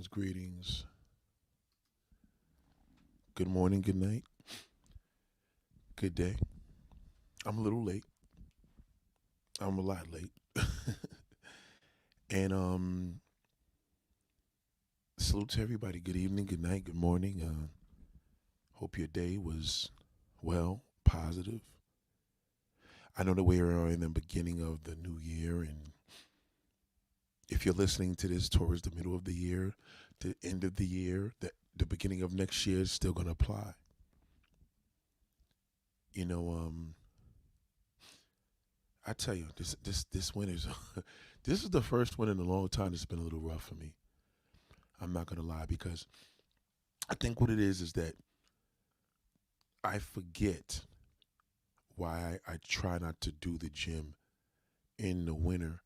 Greetings. Good morning, good night, good day. I'm a little late. I'm a lot late. and salute to everybody. Good evening, good night, good morning. Hope your day was well, positive. I know that we are in the beginning of the new year, and if you're listening to this towards the middle of the year, the end of the year, the beginning of next year is still gonna apply. You know, I tell you, this winter's this is the first one in a long time that's been a little rough for me. I'm not gonna lie because I think what it is that I forget why I try not to do the gym in the winter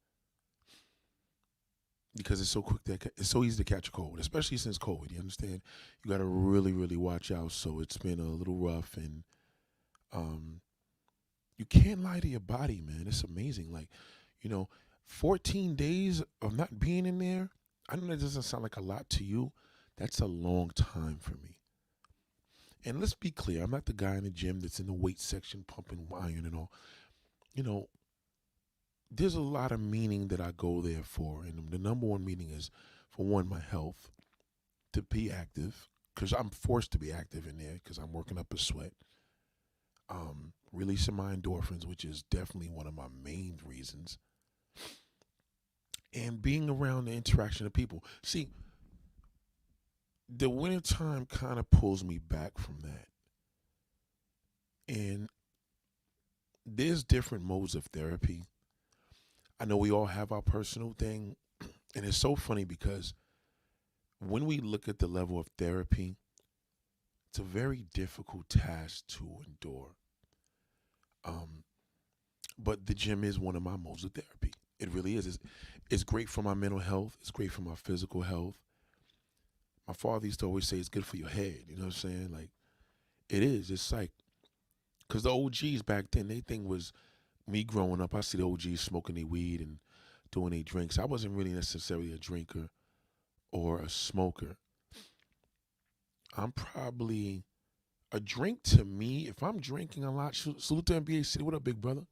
because it's so quick that it's so easy to catch a cold, especially since COVID. You understand? You got to really, really watch out. So it's been a little rough, and um, you can't lie to your body, man. It's amazing. Like, you know, 14 days of not being in there. I know that doesn't sound like a lot to you. That's a long time for me. And let's be clear, I'm not the guy in the gym that's in the weight section pumping iron and all. You know, there's a lot of meaning that I go there for. And the number one meaning is, for one, my health, to be active, because I'm forced to be active in there because I'm working up a sweat. Releasing my endorphins, which is definitely one of my main reasons. And being around the interaction of people. See, the wintertime kind of pulls me back from that. And there's different modes of therapy. I know we all have our personal thing. And it's so funny because when we look at the level of therapy, it's a very difficult task to endure. Um, but the gym is one of my modes of therapy. It really is. It's great for my mental health. It's great for my physical health. My father used to always say it's good for your head. You know what I'm saying? Like, it is. It's like, because the OGs back then, they thing was me growing up. I see the OGs smoking their weed and doing their drinks. I wasn't really necessarily a drinker or a smoker. I'm probably a drink to me. If I'm drinking a lot, salute to NBA City. What up, big brother?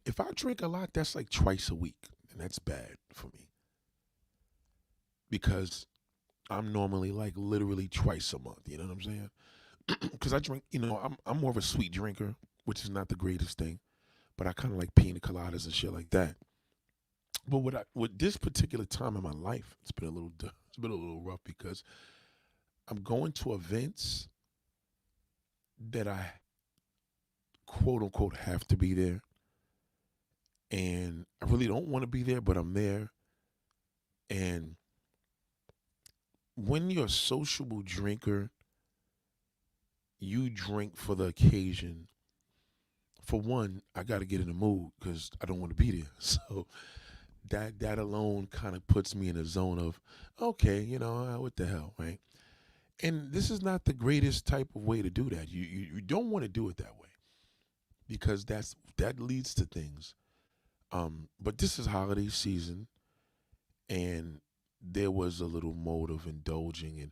If I drink a lot, that's like twice a week, and that's bad for me because I'm normally like literally twice a month. You know what I'm saying? Because I drink, I'm more of a sweet drinker, which is not the greatest thing, but I kind of like pina coladas and shit like that. But with this particular time in my life, it's been a little rough because I'm going to events that I quote unquote have to be there, and I really don't want to be there, but I'm there. And when you're a sociable drinker, you drink for the occasion. For one, I got to get in the mood because I don't want to be there. So that alone kind of puts me in a zone of, okay, what the hell, right? And this is not the greatest type of way to do that. You don't want to do it that way because that leads to things. But this is holiday season, and there was a little mode of indulging, and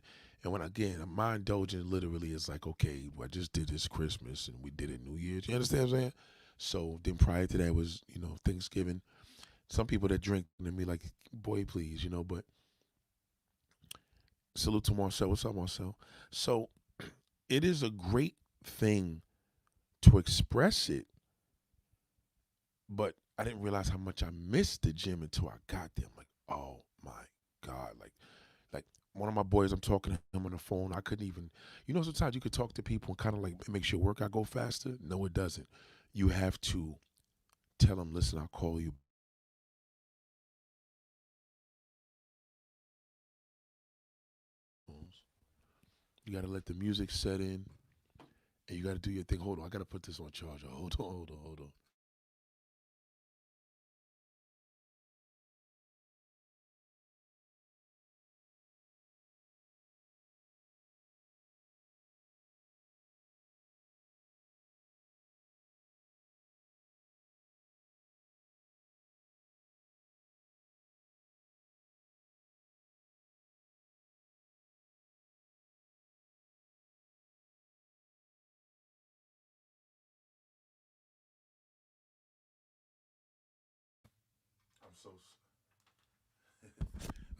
when again my indulging literally is like, okay, well, I just did this Christmas and we did it New Year's. You understand what I'm saying? So then prior to that was Thanksgiving. Some people that drink and be like, boy, please, but salute to Marcel. What's up, Marcel? So it is a great thing to express it, but I didn't realize how much I missed the gym until I got there. I'm like, oh my God. Like one of my boys, I'm talking to him on the phone. I couldn't even, sometimes you could talk to people and kind of like it makes your workout go faster. No, it doesn't. You have to tell them, listen, I'll call you. You got to let the music set in and you got to do your thing. Hold on. I got to put this on charger. Hold on. so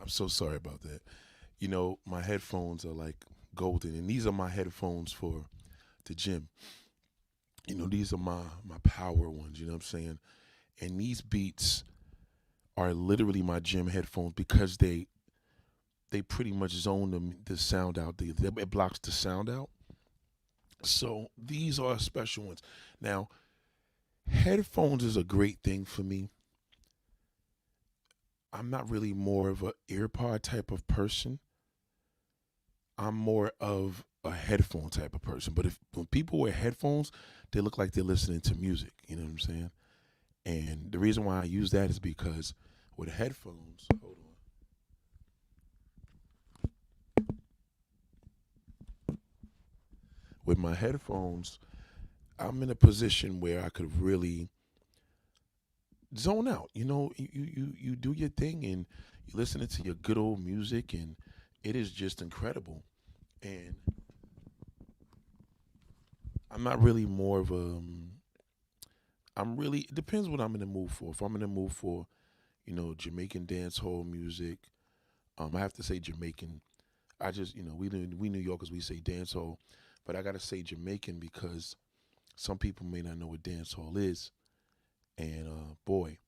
I'm so sorry about that. You know, my headphones are like golden, and these are my headphones for the gym. You know, these are my power ones. You know what I'm saying? And these beats are literally my gym headphones because they pretty much zone the sound out. It blocks the sound out. So these are special ones. Now, headphones is a great thing for me. I'm not really more of a earpod type of person. I'm more of a headphone type of person. But if when people wear headphones, they look like they're listening to music. You know what I'm saying? And the reason why I use that is because with headphones, hold on. With my headphones, I'm in a position where I could really zone out. You know, you do your thing and you're listening to your good old music, and it is just incredible. And I'm not really more of a. I'm really. It depends what I'm in the mood for. If I'm in the mood for, Jamaican dance hall music, I have to say Jamaican. I just, we New Yorkers, we say dance hall, but I gotta say Jamaican because some people may not know what dance hall is, and boy,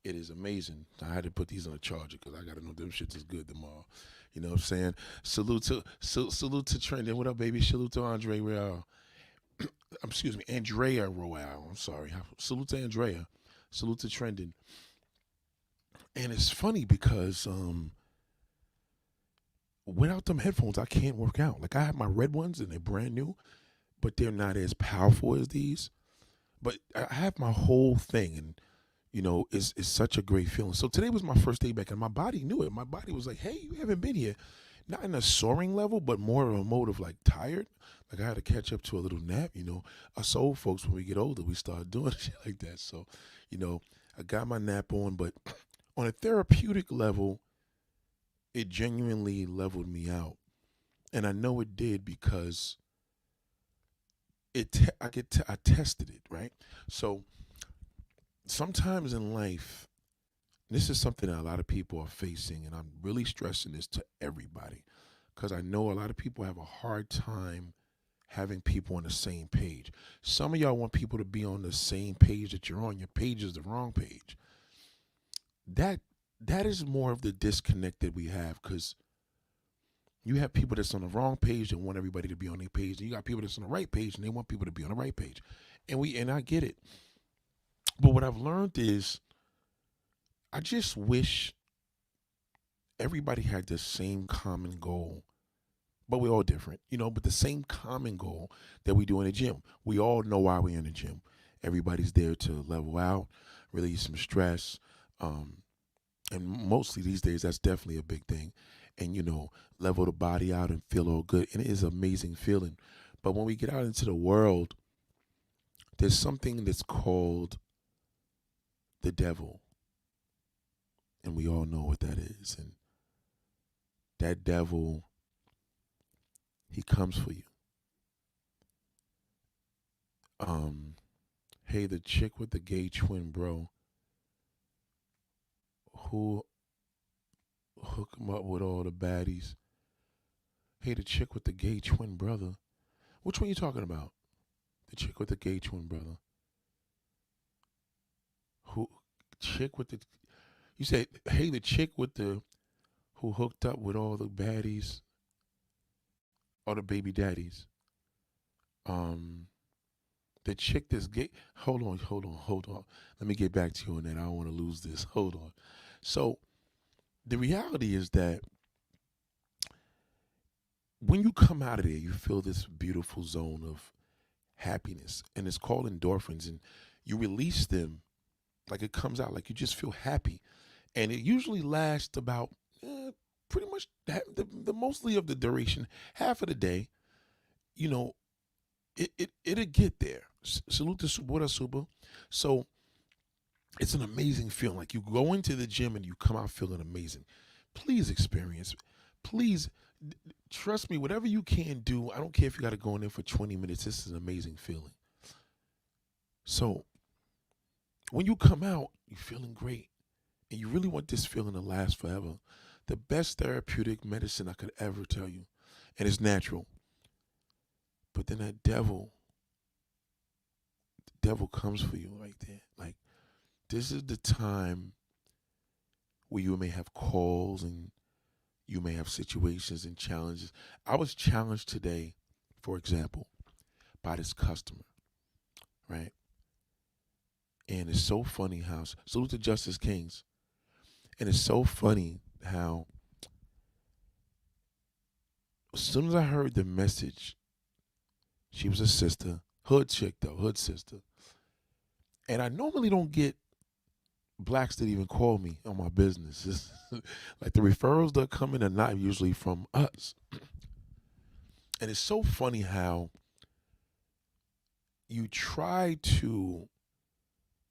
it is amazing. I had to put these on a charger because I gotta know them shits is good tomorrow. You know what I'm saying? Salute to Trendon. What up, baby? Salute to Andre Real. Excuse me, Andrea Royale. I'm sorry. Salute to Andrea. Salute to Trendon. And it's funny because without them headphones, I can't work out. Like I have my red ones and they're brand new, but they're not as powerful as these. But I have my whole thing, and it's such a great feeling. So today was my first day back, and my body knew it. My body was like, "Hey, you haven't been here." Not in a soaring level, but more of a mode of like tired. Like I had to catch up to a little nap. Us old folks, when we get older, we start doing shit like that. So, I got my nap on, but on a therapeutic level, it genuinely leveled me out, and I know it did because I tested it right. So sometimes in life, this is something that a lot of people are facing, and I'm really stressing this to everybody because I know a lot of people have a hard time having people on the same page. Some of y'all want people to be on the same page that you're on. Your page is the wrong page. That that is more of the disconnect that we have because you have people that's on the wrong page and want everybody to be on their page, and you got people that's on the right page and they want people to be on the right page. And I get it. But what I've learned is I just wish everybody had the same common goal, but we're all different, but the same common goal that we do in the gym. We all know why we're in the gym. Everybody's there to level out, release some stress. Um, and mostly these days, that's definitely a big thing. And, level the body out and feel all good. And it is an amazing feeling. But when we get out into the world, there's something that's called the devil. And we all know what that is. And that devil, he comes for you. Hey, the chick with the gay twin bro who hook him up with all the baddies. Hey, the chick with the gay twin brother. Which one you talking about? The chick with the gay twin brother. Who chick with the you said, hey, the chick with the who hooked up with all the baddies, all the baby daddies. Um the chick that's gay. Hold on. Let me get back to you on that. I don't want to lose this. Hold on. So the reality is that when you come out of there, you feel this beautiful zone of happiness, and it's called endorphins, and you release them like it comes out, like you just feel happy, and it usually lasts about pretty much the mostly of the duration, half of the day. You know, it'll get there. Salute to Subura Suba. So it's an amazing feeling. Like you go into the gym and you come out feeling amazing. Please experience. Please trust me. Whatever you can do, I don't care if you got to go in there for 20 minutes. This is an amazing feeling. So when you come out, you're feeling great, and you really want this feeling to last forever, the best therapeutic medicine I could ever tell you, and it's natural. But then that devil comes for you right there. Like, this is the time where you may have calls and you may have situations and challenges. I was challenged today, for example, by this customer, right? And it's so funny how, salute to Justice Kings, and it's so funny how as soon as I heard the message, she was a sister, hood chick though, hood sister. And I normally don't get blacks that even call me on my business. Like the referrals that come in are not usually from us. And it's so funny how you try to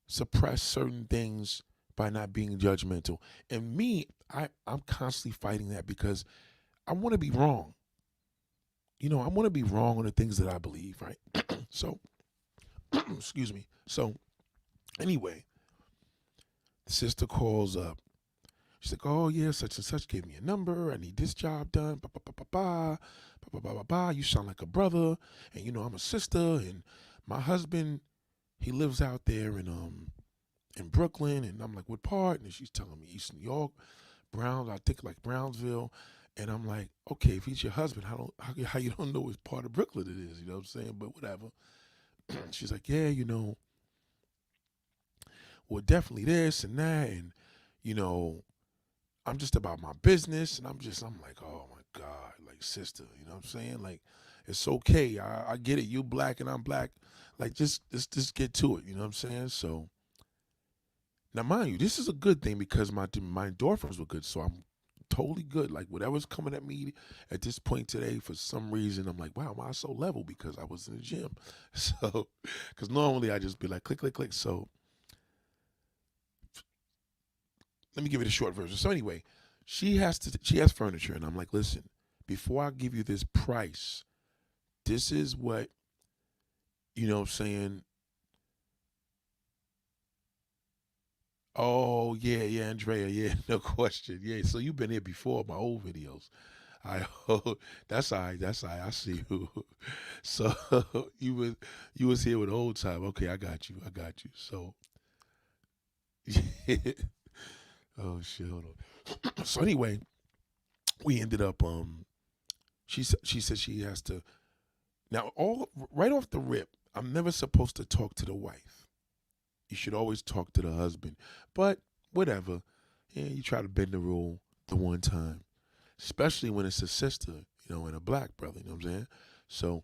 suppress certain things by not being judgmental. And me, I'm constantly fighting that because I want to be wrong. I want to be wrong on the things that I believe, right? So, excuse me. So, anyway, the sister calls up. She's like, "Oh yeah, such and such gave me a number. I need this job done. Ba ba ba ba ba, ba ba ba ba ba. You sound like a brother, and I'm a sister, and my husband, he lives out there in Brooklyn." And I'm like, "What part?" And she's telling me East New York, I think like Brownsville. And I'm like, "Okay, if he's your husband, how you don't know what part of Brooklyn it is? You know what I'm saying? But whatever." She's like, "Yeah, well, definitely this and that, and you know, I'm just about my business." And I'm like, "Oh my God, like sister, you know what I'm saying? Like, it's okay. I get it. You black and I'm black. Like, just get to it. You know what I'm saying?" So now, mind you, this is a good thing because my endorphins were good, so I'm totally good. Like whatever's coming at me at this point today, for some reason, I'm like, wow, am I so level because I was in the gym? So, because normally I just be like, click, click, click. So let me give you the short version. So anyway, she has furniture, and I'm like, listen, before I give you this price, this is what I'm saying. Oh yeah, yeah, Andrea, yeah, no question, yeah. So you've been here before my old videos. I that's all right. That's all right. I see you. So you was here with the old time. Okay, I got you. I got you. So oh shit, hold on. So anyway, we ended up she said she has to now all right off the rip. I'm never supposed to talk to the wife. You should always talk to the husband. But whatever. Yeah, you try to bend the rule the one time, especially when it's a sister, and a black brother. You know what I'm saying? So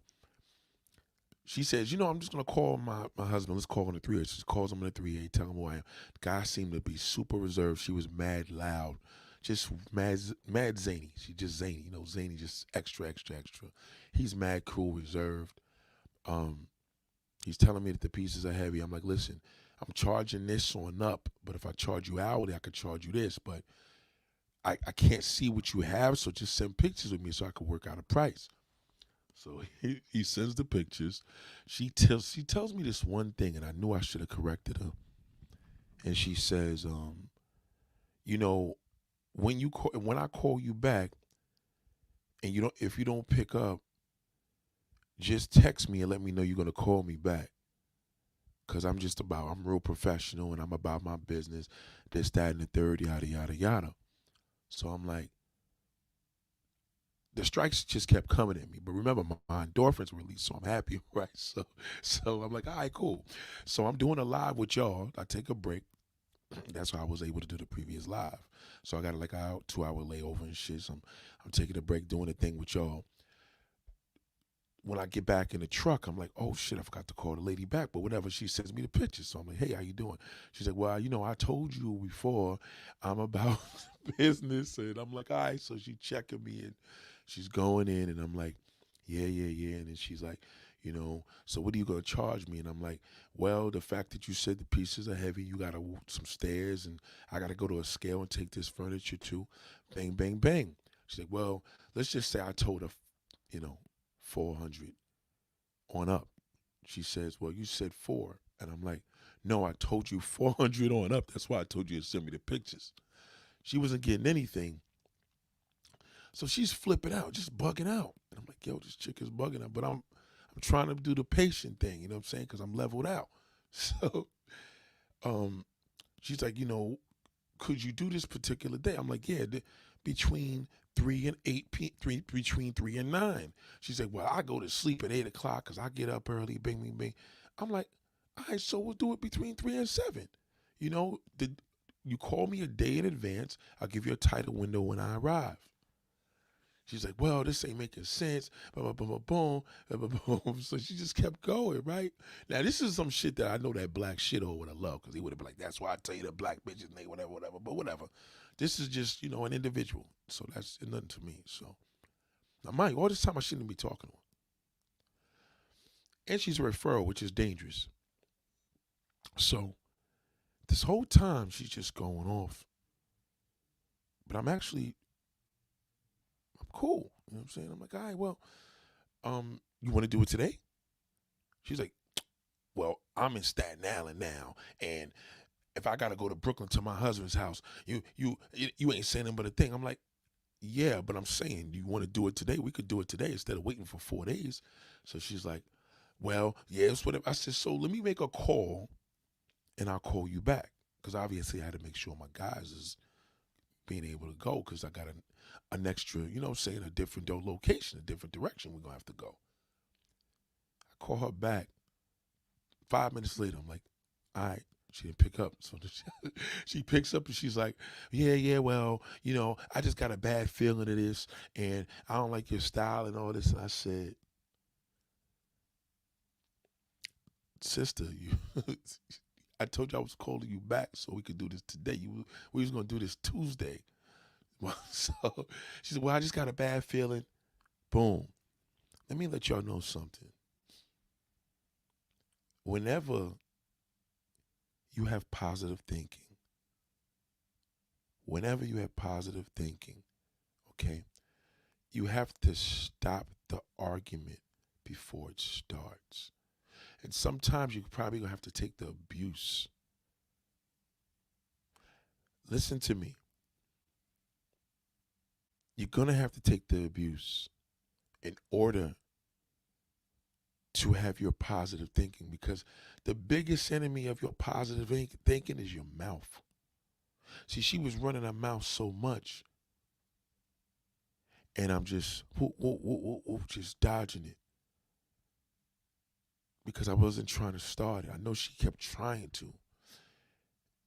she says, I'm just gonna call my husband. Let's call him the 3A. She calls him in the 3A, tell him who I am. The guy seemed to be super reserved. She was mad loud, just mad zany. She just zany, zany, just extra, extra, extra. He's mad cool, reserved. Um, he's telling me that the pieces are heavy. I'm like, listen, I'm charging this on up, but if I charge you hourly, I could charge you this, but I can't see what you have, so just send pictures with me so I can work out a price. So he sends the pictures. She tells me this one thing, and I knew I should have corrected her. And she says, you know, when I call you back, and if you don't pick up, just text me and let me know you're gonna call me back. Cause I'm real professional and I'm about my business, this, that, and the third, yada, yada, yada. So I'm like, the strikes just kept coming at me. But remember, my endorphins were released, so I'm happy, right? So I'm like, all right, cool. So I'm doing a live with y'all. I take a break. That's how I was able to do the previous live. So I got like a 2 hour layover and shit. So I'm taking a break, doing a thing with y'all. When I get back in the truck, I'm like, oh shit, I forgot to call the lady back. But whatever, she sends me the pictures. So I'm like, hey, how you doing? She's like, well, I told you before I'm about business. And I'm like, all right. So she checking me and she's going in and I'm like, yeah, yeah, yeah. And then she's like, so what are you going to charge me? And I'm like, well, the fact that you said the pieces are heavy, you got to walk some stairs and I got to go to a scale and take this furniture too. Bang, bang, bang. She's like, well, let's just say I told her, you know, 400 on up. She says, well, you said four. And I'm like, No, I told you 400 on up. That's why I told you to send me the pictures. She wasn't getting anything. So she's flipping out, just bugging out. And I'm like, yo, this chick is bugging out. But I'm trying to do the patient thing, you know what I'm saying? Because I'm leveled out. So um, she's like, could you do this particular day? I'm like, yeah, between 3 and 9. She said, well, I go to sleep at 8 o'clock because I get up early, bing, bing, bing. I'm like, all right, so we'll do it between 3 and 7. You know, you call me a day in advance. I'll give you a tighter window when I arrive. She's like, well, this ain't making sense. Boom, boom, boom, boom, boom, boom, boom. So she just kept going, right? Now, this is some shit that I know that black shithole would have loved because he would have been like, that's why I tell you that black bitches, they whatever, whatever. But whatever. This is just, an individual. So that's nothing to me. So now, mind you, all this time I shouldn't be talking to her. And she's a referral, which is dangerous. So this whole time she's just going off. But I'm cool. You know what I'm saying? I'm like, all right, well, you want to do it today? She's like, well, I'm in Staten Island now, and if I gotta go to Brooklyn to my husband's house, you ain't saying but a thing. I'm like, yeah, but I'm saying, you want to do it today? We could do it today instead of waiting for 4 days. So she's like, well, yeah, it's whatever. I said, so let me make a call, and I'll call you back, because obviously I had to make sure my guys is being able to go, because I got an extra, saying a different location, a different direction we're gonna have to go. I call her back. 5 minutes later, I'm like, all right. She didn't pick up. So she picks up and she's like, yeah, well, I just got a bad feeling of this and I don't like your style and all this. And I said, sister, I told you I was calling you back so we could do this today. We was going to do this Tuesday. So she said, well, I just got a bad feeling. Boom. Let me let y'all know something. Whenever you have positive thinking, okay, you have to stop the argument before it starts. And sometimes you probably gonna have to take the abuse. Listen to me. You're gonna have to take the abuse in order to have your positive thinking, because the biggest enemy of your positive thinking is your mouth. See, she was running her mouth so much, and I'm just just dodging it because I wasn't trying to start it. I know she kept trying to,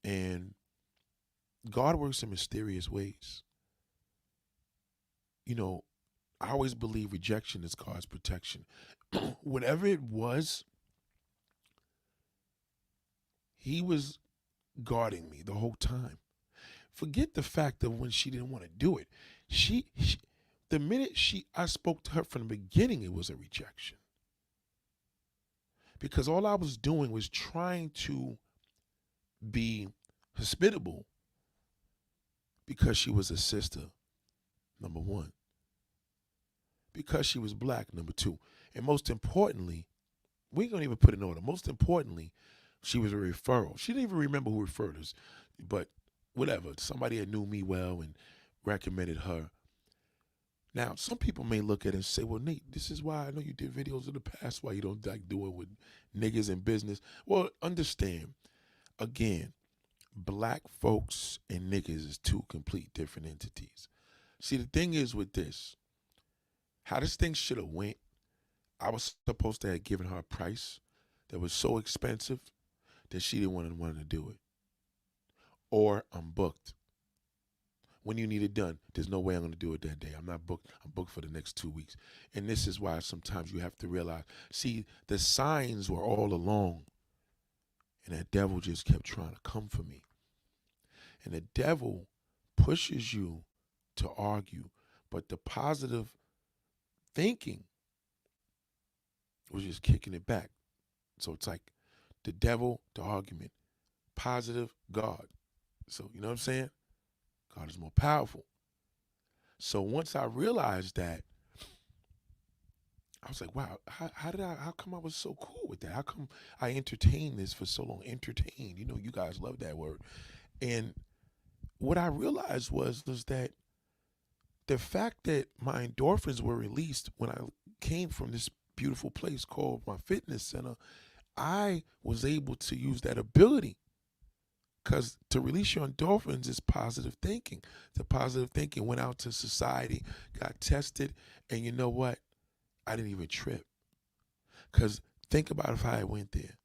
and God works in mysterious ways. I always believe rejection is God's protection. Whatever it was, he was guarding me the whole time. Forget the fact of when she didn't want to do it. She the minute I spoke to her from the beginning, it was a rejection. Because all I was doing was trying to be hospitable because she was a sister, number one. Because she was black, number two. And most importantly, we ain't gonna even put it in order. Most importantly, she was a referral. She didn't even remember who referred us, but whatever. Somebody that knew me well and recommended her. Now, some people may look at it and say, well, Nate, this is why I know you did videos in the past, why you don't like doing with niggas in business. Well, understand, again, black folks and niggas is two complete different entities. See, the thing is with this, how this thing should have went, I was supposed to have given her a price that was so expensive that she didn't want to do it. Or I'm booked. When you need it done, there's no way I'm going to do it that day. I'm not booked. I'm booked for the next 2 weeks. And this is why sometimes you have to realize, see, the signs were all along. And that devil just kept trying to come for me. And the devil pushes you to argue, but the positive thinking was just kicking it back. So it's like the devil, the argument, positive, God. So, you know what I'm saying? God is more powerful. So once I realized that, I was like, wow, how come I was so cool with that? How come I entertained this for so long? Entertained, you guys love that word. And what I realized was that the fact that my endorphins were released when I came from this beautiful place called my fitness center, I was able to use that ability because to release your endorphins is positive thinking. The positive thinking went out to society, got tested, and you know what? I didn't even trip. Because think about if I went there.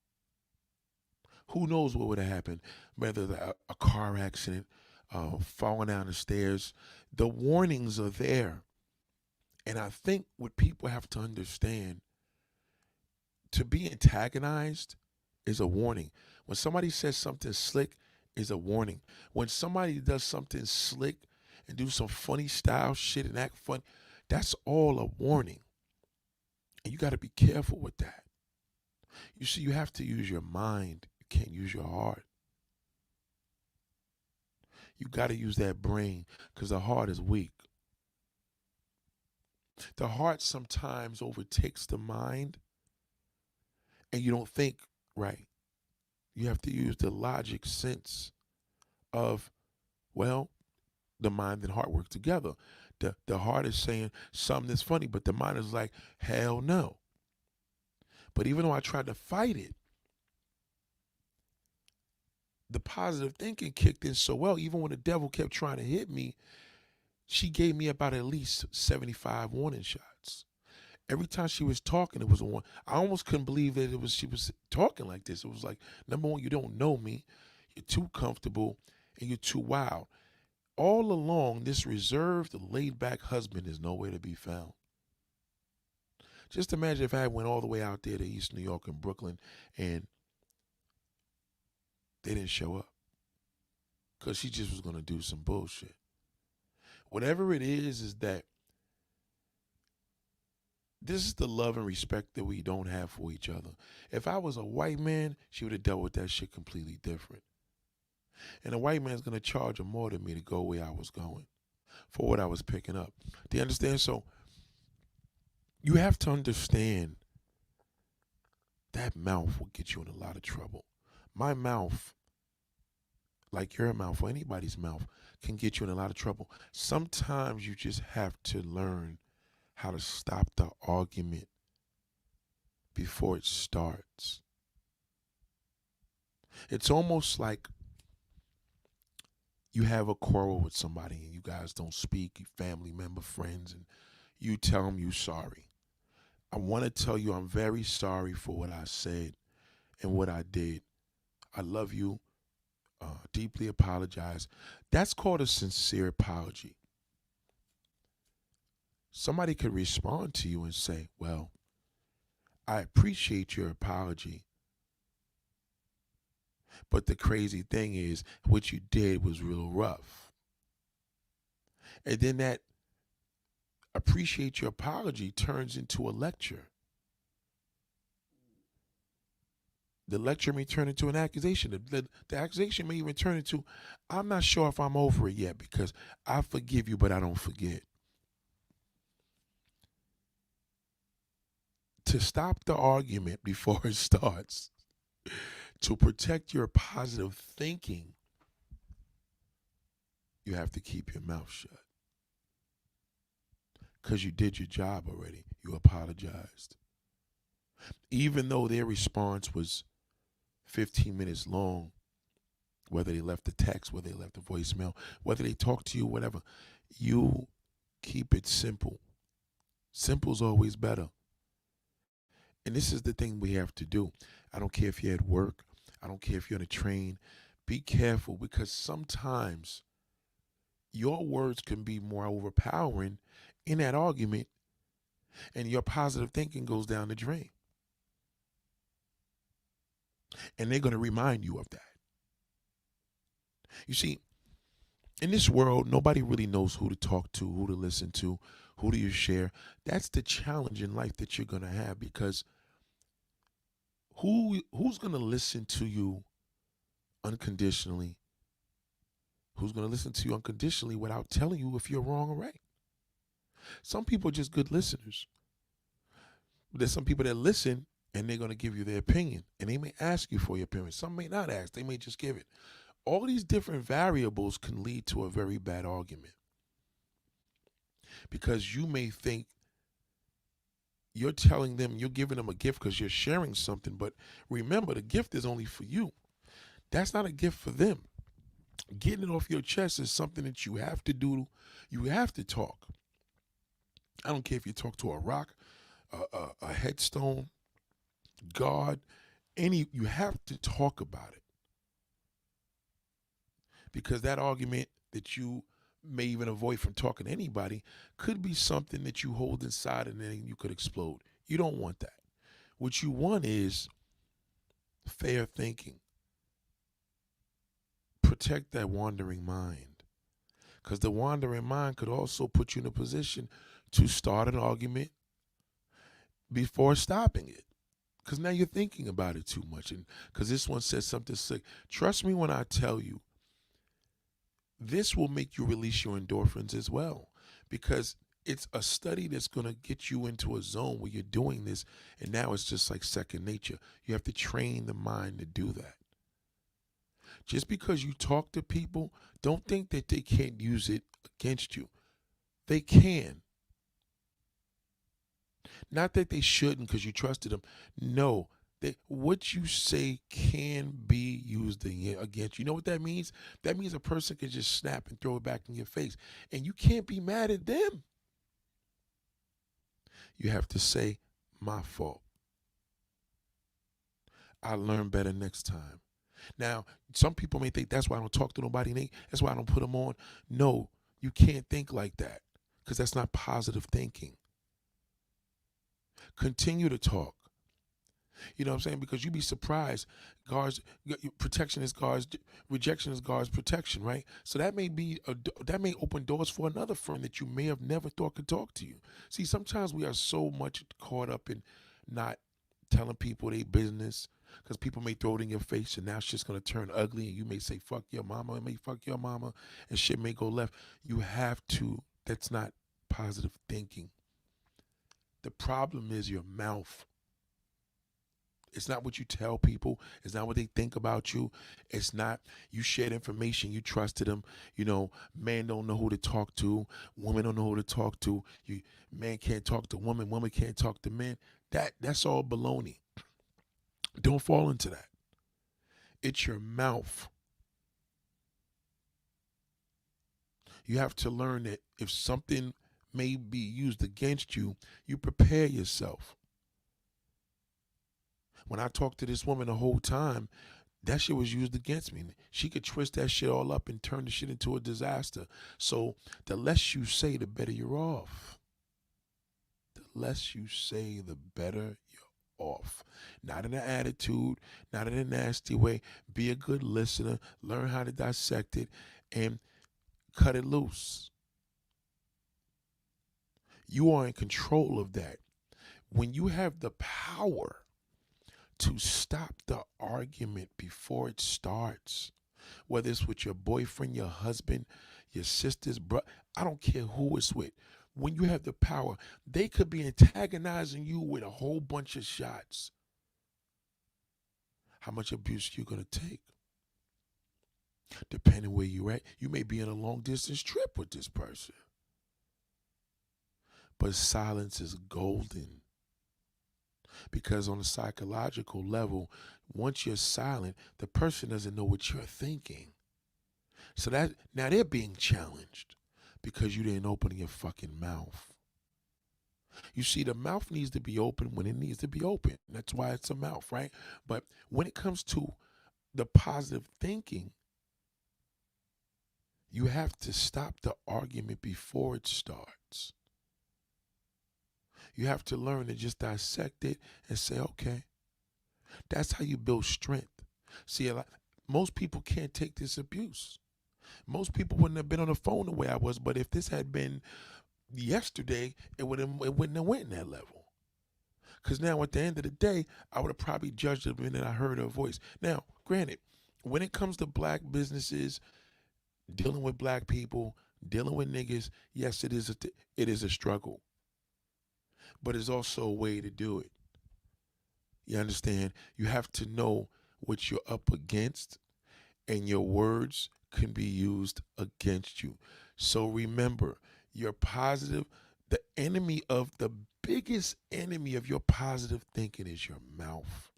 Who knows what would have happened? Whether a car accident, falling down the stairs. The warnings are there. And I think what people have to understand, to be antagonized is a warning. When somebody says something slick is a warning. When somebody does something slick and do some funny style shit and act fun, that's all a warning. And you got to be careful with that. You see, you have to use your mind. You can't use your heart. You got to use that brain because the heart is weak. The heart sometimes overtakes the mind and you don't think right. You have to use the logic sense of, well, the mind and heart work together. The heart is saying something that's funny, but the mind is like, hell no. But even though I tried to fight it, the positive thinking kicked in so well. Even when the devil kept trying to hit me, she gave me about at least 75 warning shots. Every time she was talking, it was a one. I almost couldn't believe that she was talking like this. It was like, number one, you don't know me, you're too comfortable, and you're too wild. All along, this reserved, laid back husband is nowhere to be found. Just imagine if I went all the way out there to East New York and Brooklyn and they didn't show up because she just was going to do some bullshit. Whatever it is that this is the love and respect that we don't have for each other. If I was a white man, she would have dealt with that shit completely different. And a white man's going to charge her more than me to go where I was going for what I was picking up. Do you understand? So you have to understand that mouth will get you in a lot of trouble. My mouth, like your mouth or anybody's mouth, can get you in a lot of trouble. Sometimes you just have to learn how to stop the argument before it starts. It's almost like you have a quarrel with somebody and you guys don't speak, you family member, friends, and you tell them you're sorry. I want to tell you I'm very sorry for what I said and what I did. I love you. Deeply apologize. That's called a sincere apology. Somebody could respond to you and say, well, I appreciate your apology. But the crazy thing is, what you did was real rough. And then that appreciate your apology turns into a lecture. The lecture may turn into an accusation. The accusation may even turn into, I'm not sure if I'm over it yet because I forgive you, but I don't forget. To stop the argument before it starts, to protect your positive thinking, you have to keep your mouth shut. Because you did your job already. You apologized. Even though their response was 15 minutes long, whether they left a text, whether they left a voicemail, whether they talked to you, whatever, you keep it simple. Simple's always better. And this is the thing we have to do. I don't care if you're at work. I don't care if you're on a train. Be careful because sometimes your words can be more overpowering in that argument and your positive thinking goes down the drain. And they're going to remind you of that. You see, in this world, nobody really knows who to talk to, who to listen to, who do you share. That's the challenge in life that you're going to have because who's going to listen to you unconditionally? Who's going to listen to you unconditionally without telling you if you're wrong or right? Some people are just good listeners. There's some people that listen and they're going to give you their opinion, and they may ask you for your opinion. Some may not ask, they may just give it. All these different variables can lead to a very bad argument because you may think you're telling them, you're giving them a gift because you're sharing something, but remember, the gift is only for you. That's not a gift for them. Getting it off your chest is something that you have to do. You have to talk. I don't care if you talk to a rock, a headstone, God, you have to talk about it because that argument that you may even avoid from talking to anybody could be something that you hold inside and then you could explode. You don't want that. What you want is fair thinking. Protect that wandering mind because the wandering mind could also put you in a position to start an argument before stopping it. Because now you're thinking about it too much. And because this one says something sick. Trust me when I tell you, this will make you release your endorphins as well. Because it's a study that's going to get you into a zone where you're doing this. And now it's just like second nature. You have to train the mind to do that. Just because you talk to people, don't think that they can't use it against you. They can. Not that they shouldn't because you trusted them. No, what you say can be used against you. You know what that means? That means a person can just snap and throw it back in your face. And you can't be mad at them. You have to say, my fault. I learn better next time. Now, some people may think that's why I don't talk to nobody, Nate. That's why I don't put them on. No, you can't think like that because that's not positive thinking. Continue to talk. You know what I'm saying? Because you'd be surprised. God's protection is God's rejection is God's protection, right? So that may open doors for another friend that you may have never thought could talk to you. See, sometimes we are so much caught up in not telling people their business because people may throw it in your face and now shit's gonna turn ugly and you may say fuck your mama and may fuck your mama and shit may go left. You have to. That's not positive thinking. The problem is your mouth. It's not what you tell people. It's not what they think about you. It's not you shared information. You trusted them. You know, men don't know who to talk to. Women don't know who to talk to. Man can't talk to woman. Woman can't talk to men. That's all baloney. Don't fall into that. It's your mouth. You have to learn that if something may be used against you, you prepare yourself. When I talked to this woman the whole time, that shit was used against me. She could twist that shit all up and turn the shit into a disaster. So the less you say, the better you're off. The less you say, the better you're off. Not in an attitude, not in a nasty way. Be a good listener. Learn how to dissect it and cut it loose. You are in control of that. When you have the power to stop the argument before it starts, whether it's with your boyfriend, your husband, your sister's brother, I don't care who it's with. When you have the power, they could be antagonizing you with a whole bunch of shots. How much abuse are you going to take? Depending where you're at, you may be in a long distance trip with this person. But silence is golden. Because on a psychological level, once you're silent, the person doesn't know what you're thinking. So that now they're being challenged because you didn't open your fucking mouth. You see, the mouth needs to be open when it needs to be open. That's why it's a mouth, right? But when it comes to the positive thinking, you have to stop the argument before it starts. You have to learn to just dissect it and say, okay, that's how you build strength. See, most people can't take this abuse. Most people wouldn't have been on the phone the way I was, but if this had been yesterday, it wouldn't have went in that level. Because now at the end of the day, I would have probably judged it when I heard her voice. Now, granted, when it comes to black businesses, dealing with black people, dealing with niggas, yes, it is a struggle. but it's also a way to do it. You understand? You have to know what you're up against, and your words can be used against you. So remember, your positive, the enemy of the biggest enemy of your positive thinking is your mouth.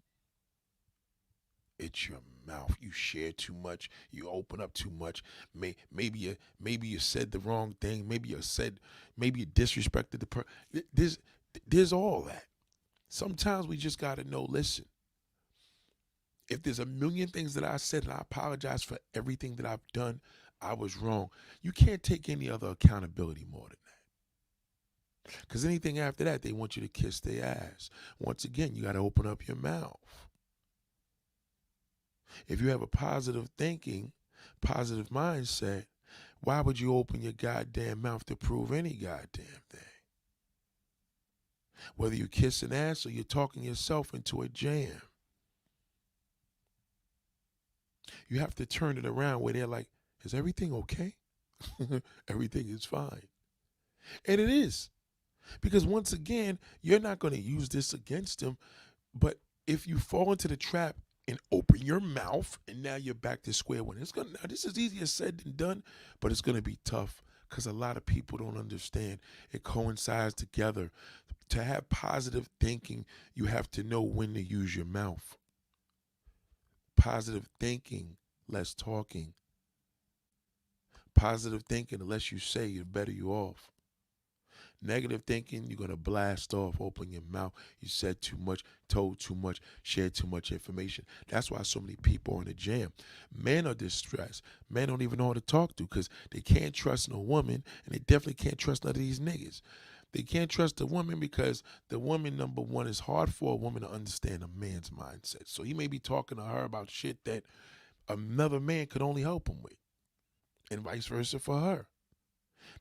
It's your mouth. You share too much. You open up too much. Maybe you said the wrong thing. Maybe you disrespected the person. There's all that. Sometimes we just got to know. Listen, if there's a million things that I said and I apologize for everything that I've done, I was wrong. You can't take any other accountability more than that. Because anything after that, they want you to kiss their ass. Once again, you got to open up your mouth. If you have a positive thinking, positive mindset, why would you open your goddamn mouth to prove any goddamn thing? Whether you kiss an ass or you're talking yourself into a jam. You have to turn it around where they're like, is everything okay? Everything is fine. And it is. Because once again, you're not going to use this against them. But if you fall into the trap and open your mouth, and now you're back to square one. Now this is easier said than done, but it's going to be tough because a lot of people don't understand. It coincides together. To have positive thinking, you have to know when to use your mouth. Positive thinking, less talking. Positive thinking, the less you say, the better you off. Negative thinking, you're going to blast off, open your mouth. You said too much, told too much, shared too much information. That's why so many people are in a jam. Men are distressed. Men don't even know how to talk to because they can't trust no woman, and they definitely can't trust none of these niggas. They can't trust a woman because the woman, number one, it's hard for a woman to understand a man's mindset. So he may be talking to her about shit that another man could only help him with, and vice versa for her.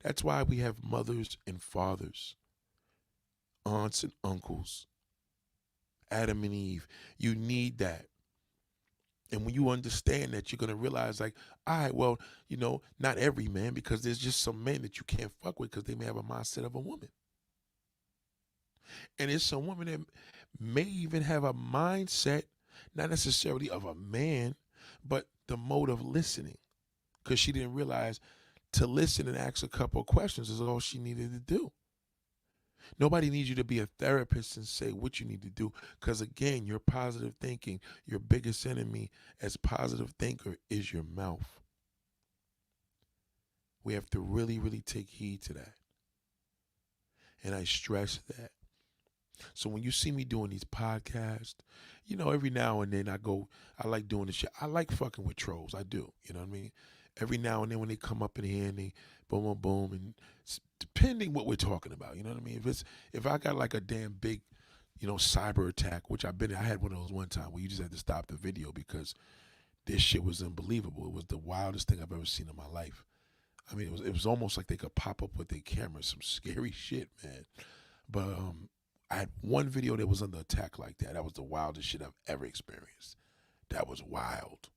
That's why we have mothers and fathers, aunts and uncles, Adam and Eve. You need that. And when you understand that, you're going to realize, like, all right, well, not every man, because there's just some men that you can't fuck with because they may have a mindset of a woman. And there's some women that may even have a mindset, not necessarily of a man, but the mode of listening, because she didn't realize to listen and ask a couple of questions is all she needed to do. Nobody needs you to be a therapist and say what you need to do, because again, your positive thinking, your biggest enemy as a positive thinker is your mouth. We have to really, really take heed to that. And I stress that. So when you see me doing these podcasts, every now and then I like doing this shit. I like fucking with trolls. I do. You know what I mean? Every now and then when they come up in here and they boom, boom, boom, and depending what we're talking about, you know what I mean? If I got like a damn big, cyber attack, which I had one of those one time where you just had to stop the video because this shit was unbelievable. It was the wildest thing I've ever seen in my life. I mean, it was almost like they could pop up with their cameras, some scary shit, man. But I had one video that was under attack like that. That was the wildest shit I've ever experienced. That was wild.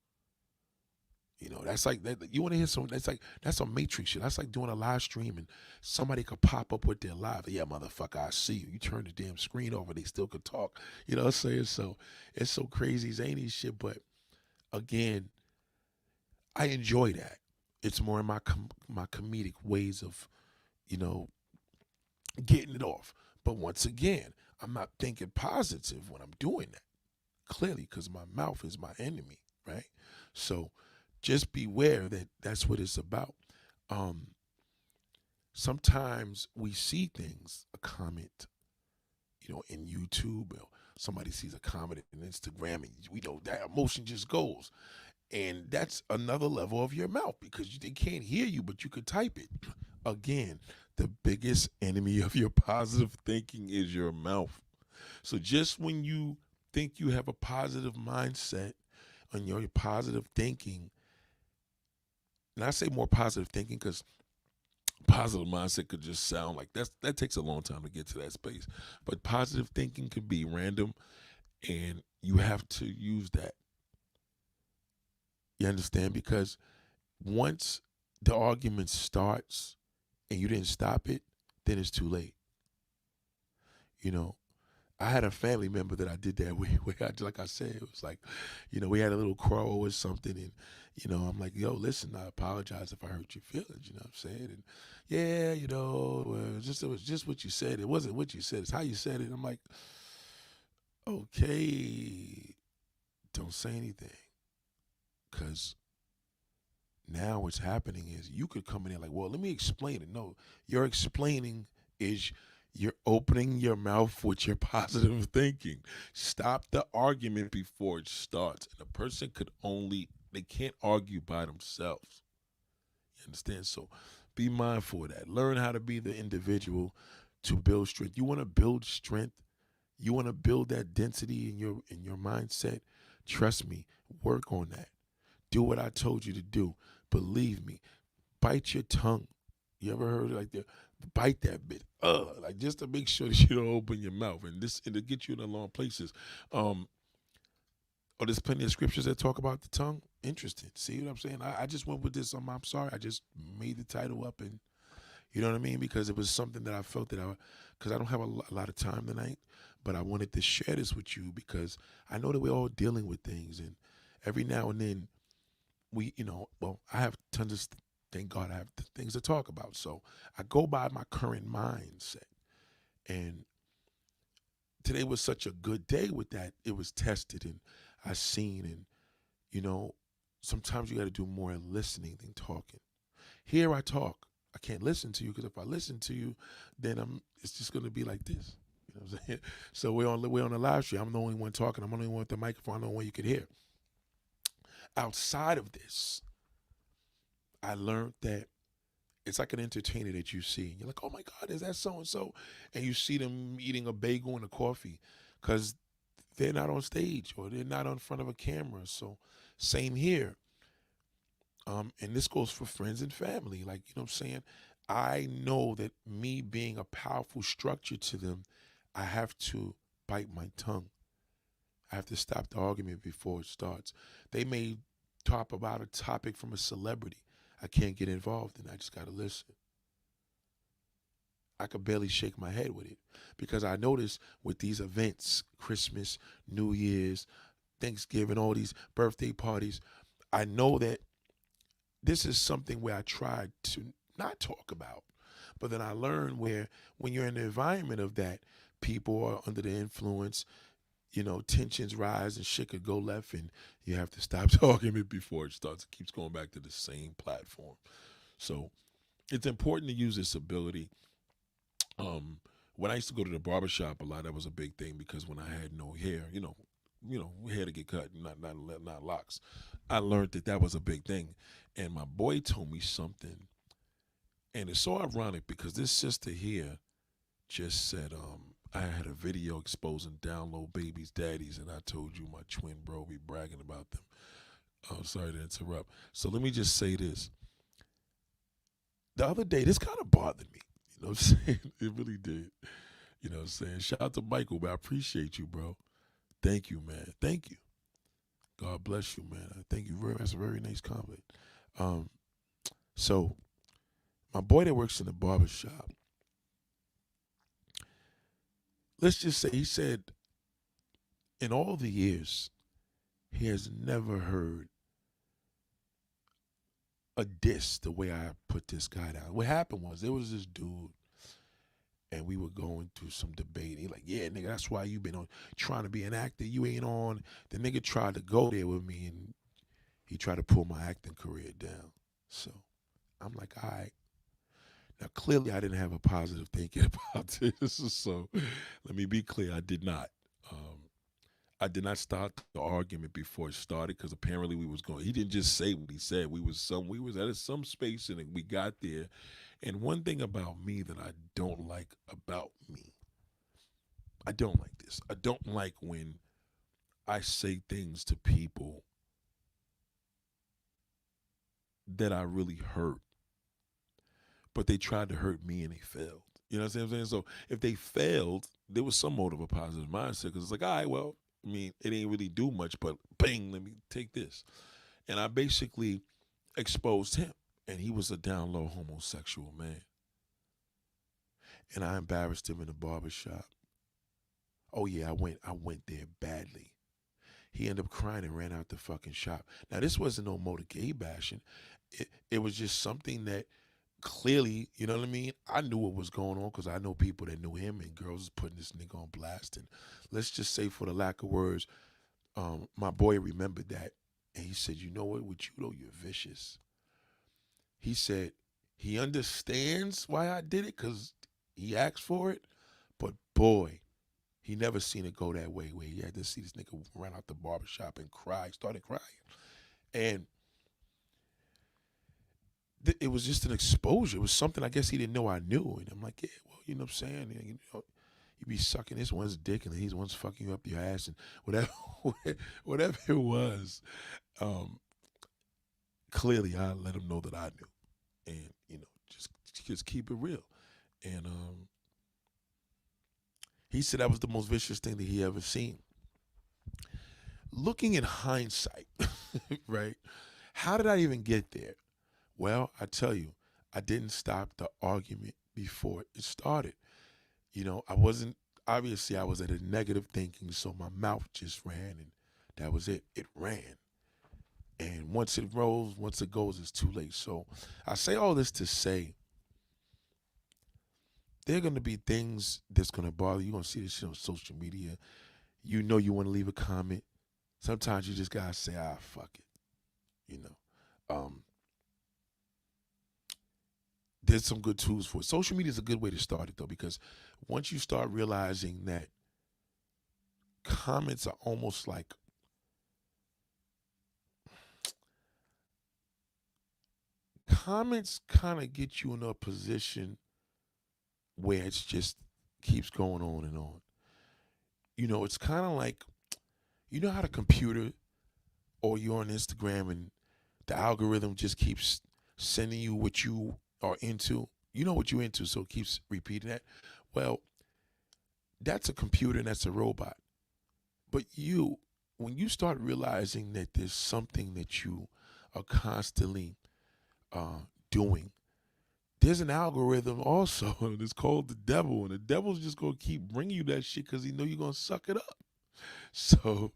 That's like that. You want to hear some? That's some Matrix shit. That's like doing a live stream and somebody could pop up with their live. Yeah, motherfucker, I see you. You turn the damn screen over, they still could talk. You know what I'm saying? So it's so crazy, zany shit. But again, I enjoy that. It's more in my comedic ways of, getting it off. But once again, I'm not thinking positive when I'm doing that. Clearly, because my mouth is my enemy, right? So just beware that that's what it's about. Sometimes we see things, a comment, in YouTube, or somebody sees a comment in Instagram, and we know that emotion just goes. And that's another level of your mouth because they can't hear you, but you could type it. Again, the biggest enemy of your positive thinking is your mouth. So just when you think you have a positive mindset on your positive thinking, and I say more positive thinking because positive mindset could just sound like that takes a long time to get to that space. But positive thinking could be random, and you have to use that. You understand? Because once the argument starts and you didn't stop it, then it's too late. You know, I had a family member that I did that with. Like I said, it was like, we had a little quarrel or something, and I'm like, yo, listen, I apologize if I hurt your feelings. You know what I'm saying? And yeah, well, it was just what you said. It wasn't what you said. It's how you said it. I'm like, okay, don't say anything, cause now what's happening is you could come in there like, well, let me explain it. No, your explaining is you're opening your mouth with your positive thinking. Stop the argument before it starts. And a person they can't argue by themselves. You understand? So be mindful of that. Learn how to be the individual to build strength. You want to build strength. You want to build that density in your mindset. Trust me, work on that. Do what I told you to do. Believe me. Bite your tongue. You ever heard like the bite that bit? Like just to make sure that you don't open your mouth, and it'll get you in the long places. Um, there's plenty of scriptures that talk about the tongue. Interesting. See what I'm saying? I just went with this. I'm sorry. I just made the title up, and you know what I mean, because it was something that I felt because I don't have a lot of time tonight, but I wanted to share this with you because I know that we're all dealing with things, and every now and then I have tons of, thank God I have things to talk about. So I go by my current mindset. And today was such a good day with that. It was tested and I seen, and, you know, sometimes you got to do more listening than talking. Here I talk. I can't listen to you because if I listen to you, then it's just going to be like this. You know what I'm saying? So we're on the live stream. I'm the only one talking. I'm the only one with the microphone. I'm the only one you could hear. Outside of this, I learned that it's like an entertainer that you see. You're like, oh my God, is that so and so? And you see them eating a bagel and a coffee because they're not on stage or they're not in front of a camera. So, same here. And this goes for friends and family. Like, you know what I'm saying? I know that me being a powerful structure to them, I have to bite my tongue. I have to stop the argument before it starts. They may talk about a topic from a celebrity. I can't get involved in. I just got to listen. I could barely shake my head with it because I notice with these events, Christmas, New Year's, Thanksgiving, all these birthday parties, I know that this is something where I tried to not talk about. But then I learned where when you're in the environment of that, people are under the influence, tensions rise and shit could go left and you have to stop talking it before it starts. It keeps going back to the same platform. So it's important to use this ability. When I used to go to the barbershop a lot, that was a big thing because when I had no hair, hair to get cut, not locks. I learned that was a big thing. And my boy told me something, and it's so ironic because this sister here just said, I had a video exposing download babies' daddies, and I told you my twin bro be bragging about them. Oh, sorry to interrupt. So let me just say this. The other day, this kind of bothered me. You know what I'm saying? It really did. You know what I'm saying? Shout out to Michael, but I appreciate you, bro. Thank you, man. Thank you. God bless you, man. Thank you very much. That's a very nice comment. Um, so my boy that works in the barber shop, let's just say he said in all the years, he has never heard a diss the way I put this guy down. What happened was there was this dude and we were going through some debate. He like, yeah, nigga, that's why you been on trying to be an actor. You ain't on. The nigga tried to go there with me and he tried to pull my acting career down. So I'm like, all right. Now clearly I didn't have a positive thinking about this. So let me be clear, I did not. I did not start the argument before it started because apparently we was going. He didn't just say what he said. We was at some space and we got there. And one thing about me that I don't like about me, I don't like this. I don't like when I say things to people that I really hurt, but they tried to hurt me and they failed. You know what I'm saying? So if they failed, there was some mode of a positive mindset because it's like, all right, well, I mean, it ain't really do much, but bang, let me take this. And I basically exposed him. And he was a down low homosexual man. And I embarrassed him in the barbershop. Oh yeah, I went there badly. He ended up crying and ran out the fucking shop. Now this wasn't no motor gay bashing. It was just something that clearly, you know what I mean? I knew what was going on because I know people that knew him, and girls was putting this nigga on blast. And let's just say, for the lack of words, my boy remembered that, and he said, "You know what? With you though, you're vicious." He said he understands why I did it because he asked for it, but boy, he never seen it go that way. Where he had to see this nigga run out the barbershop and cry, started crying, and it was just an exposure. It was something I guess he didn't know I knew. And I'm like, yeah, well, you know what I'm saying? You know, you be sucking this one's dick and he's one's fucking you up your ass and whatever, whatever it was. Um, Clearly, I let him know that I knew, and just keep it real. And he said that was the most vicious thing that he ever seen. Looking in hindsight, right? How did I even get there? Well, I tell you, I didn't stop the argument before it started. I wasn't, obviously I was at a negative thinking, so my mouth just ran, and that was it. It ran. And once it rolls, once it goes, it's too late. So I say all this to say there are gonna be things that's gonna bother you. You're gonna see this shit on social media. You know you wanna leave a comment. Sometimes you just gotta say, fuck it. You know. There's some good tools for it. Social media is a good way to start it though, because once you start realizing that comments are almost like comments kind of get you in a position where it's just keeps going on and on. It's kind of like, how the computer or you're on Instagram and the algorithm just keeps sending you what you are into. You know what you're into, so it keeps repeating that. Well, that's a computer and that's a robot. But when you start realizing that there's something that you are constantly doing, there's an algorithm also that's called the devil, and the devil's just gonna keep bringing you that shit because he know you're gonna suck it up. So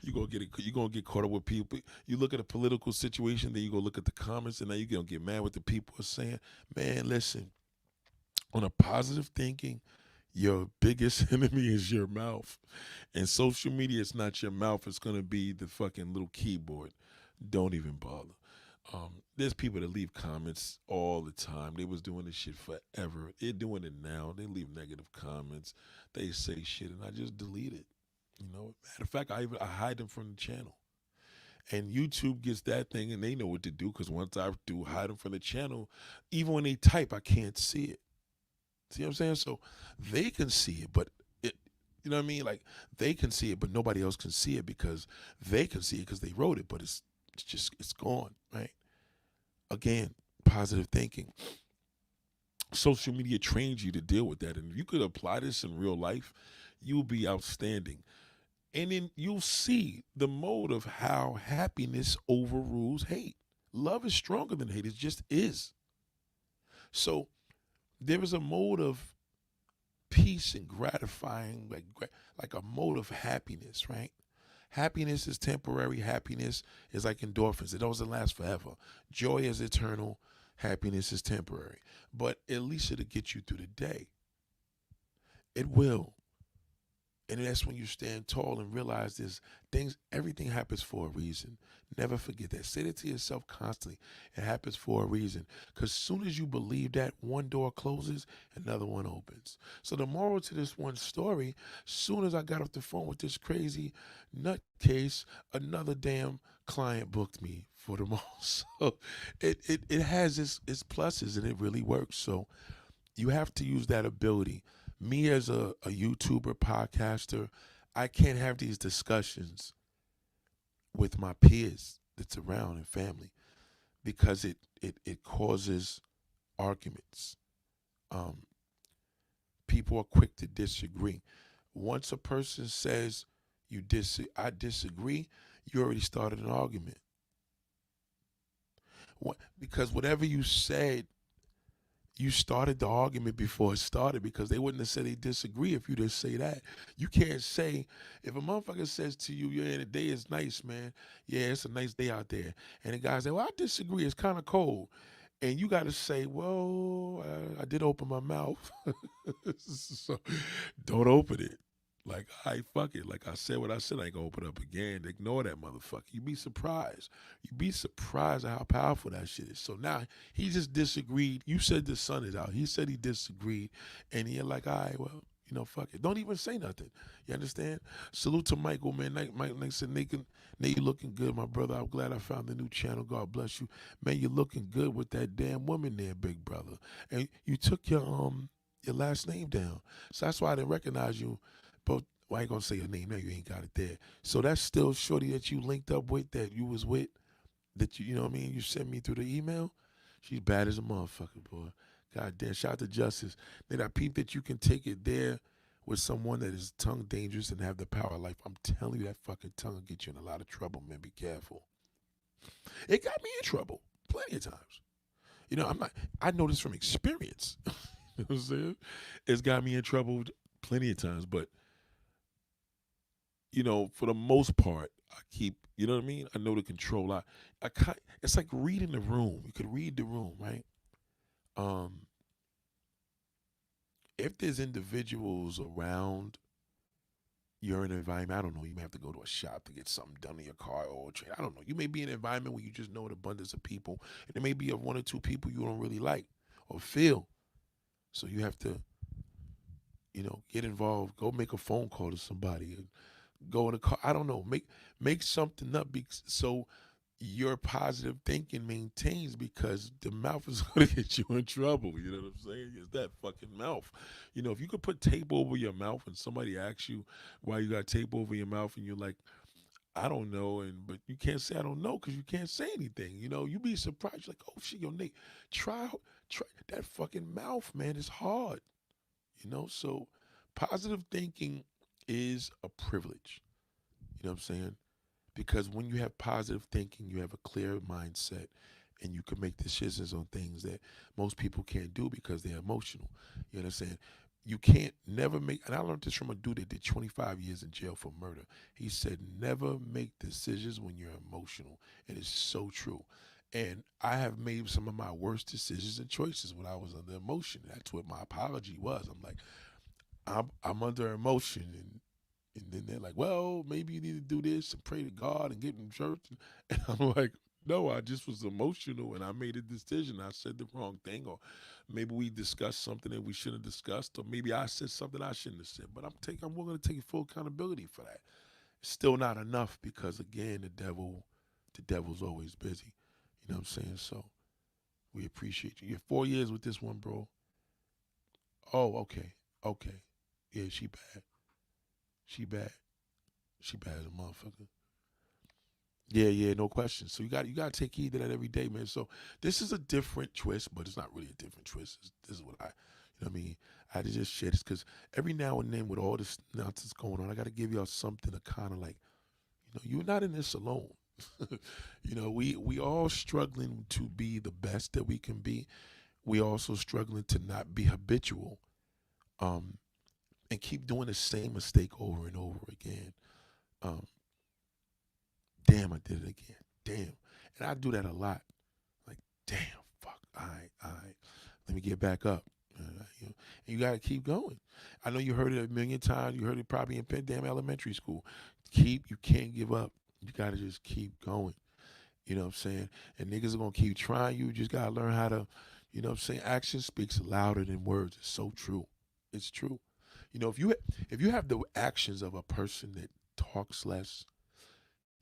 you're gonna get caught up with people. You look at a political situation, then you go look at the comments, and now you're gonna get mad what the people are saying. Man, listen, on a positive thinking, your biggest enemy is your mouth. And social media is not your mouth, it's gonna be the fucking little keyboard. Don't even bother. There's people that leave comments all the time. They was doing this shit forever. They're doing it now. They leave negative comments. They say shit, and I just delete it. Matter of fact, I hide them from the channel. And YouTube gets that thing, and they know what to do. Because once I do hide them from the channel, even when they type, I can't see it. See what I'm saying? So they can see it, but you know what I mean? Like they can see it, but nobody else can see it because they can see it because they wrote it, but it's gone, right? Again, positive thinking. Social media trains you to deal with that, and if you could apply this in real life, you'll be outstanding. And then you'll see the mode of how happiness overrules hate. Love is stronger than hate. It just is. So there is a mode of peace and gratifying, like a mode of happiness, right? Happiness is temporary. Happiness is like endorphins. It doesn't last forever. Joy is eternal. Happiness is temporary. But at least it'll get you through the day. It will. And that's when you stand tall and realize everything happens for a reason. Never forget that. Say that to yourself constantly. It happens for a reason. Because soon as you believe that, one door closes, another one opens. So the moral to this one story, soon as I got off the phone with this crazy nutcase, another damn client booked me for tomorrow. So it has its pluses and it really works. So you have to use that ability. Me as a YouTuber, podcaster, I can't have these discussions with my peers that's around and family because it causes arguments. Um, People are quick to disagree. Once a person says I disagree, you already started an argument. Because whatever you said You started the argument before it started because they wouldn't have said they disagree if you just say that. You can't say, if a motherfucker says to you, yeah, the day is nice, man. Yeah, it's a nice day out there. And the guy say, well, I disagree. It's kind of cold. And you got to say, well, I did open my mouth. So don't open it. Like, I fuck it. Like I said what I said, I ain't gonna open up again. Ignore that motherfucker. You be surprised. You be surprised at how powerful that shit is. So now he just disagreed. You said the sun is out. He said he disagreed. And you're like, all right, well, fuck it. Don't even say nothing. You understand? Salute to Michael, man. Mike said, Nate, you looking good, my brother. I'm glad I found the new channel. God bless you. Man, you're looking good with that damn woman there, big brother. And you took your last name down. So that's why I didn't recognize you. But well, I ain't gonna say your name now, you ain't got it there. So that's still shorty that you linked up with, that you was with, that you know what I mean, you sent me through the email. She's bad as a motherfucker, boy. God damn, shout out to Justice. Then I peep that you can take it there with someone that is tongue dangerous and have the power of life. I'm telling you, that fucking tongue will get you in a lot of trouble, man. Be careful. It got me in trouble plenty of times. I know this from experience. You know what I'm saying? It's got me in trouble plenty of times, but for the most part, I keep, you know what I mean? I know the control. It's like reading the room. You could read the room, right? Um, if there's individuals around you're in an environment, I don't know, you may have to go to a shop to get something done in your car or trade. I don't know. You may be in an environment where you just know an abundance of people, and there may be one or two people you don't really like or feel. So you have to, get involved. Go make a phone call to somebody. Go in a car. I don't know. Make something up so your positive thinking maintains, because the mouth is going to get you in trouble. You know what I'm saying? It's that fucking mouth. If you could put tape over your mouth and somebody asks you why you got tape over your mouth and you're like, I don't know, but you can't say I don't know because you can't say anything. You be surprised. You're like, oh shit, yo, Nate, try that fucking mouth, man. It's hard. So positive thinking is a privilege. You know what I'm saying? Because when you have positive thinking, you have a clear mindset, and you can make decisions on things that most people can't do because they're emotional. You understand? You can't never make, and I learned this from a dude that did 25 years in jail for murder. He said, never make decisions when you're emotional. And it's so true. And I have made some of my worst decisions and choices when I was under emotion. That's what my apology was. I'm like, I'm under emotion, and then they're like, well, maybe you need to do this and pray to God and get in church. And I'm like, no, I just was emotional and I made a decision. I said the wrong thing, or maybe we discussed something that we shouldn't have discussed, or maybe I said something I shouldn't have said. But I'm willing to take full accountability for that. It's still not enough because, again, the devil's always busy. You know what I'm saying? So we appreciate you. You're 4 years with this one, bro. Oh, okay. Okay. Yeah, she bad. She bad. She bad as a motherfucker. Yeah, yeah, no question. So you got to take heed to that every day, man. So this is a different twist, but it's not really a different twist. This is what what I mean. I had to just share this because every now and then with all this nonsense going on, I got to give y'all something to kind of like, you're not in this alone. We all struggling to be the best that we can be. We also struggling to not be habitual, um, and keep doing the same mistake over and over again. Um, Damn, I did it again. Damn. And I do that a lot. Like, damn, fuck. All right. Let me get back up. And you got to keep going. I know you heard it a million times. You heard it probably in Penn Damn Elementary School. You can't give up. You got to just keep going. You know what I'm saying? And niggas are going to keep trying. You just got to learn how to, action speaks louder than words. It's so true. It's true. If you have the actions of a person that talks less,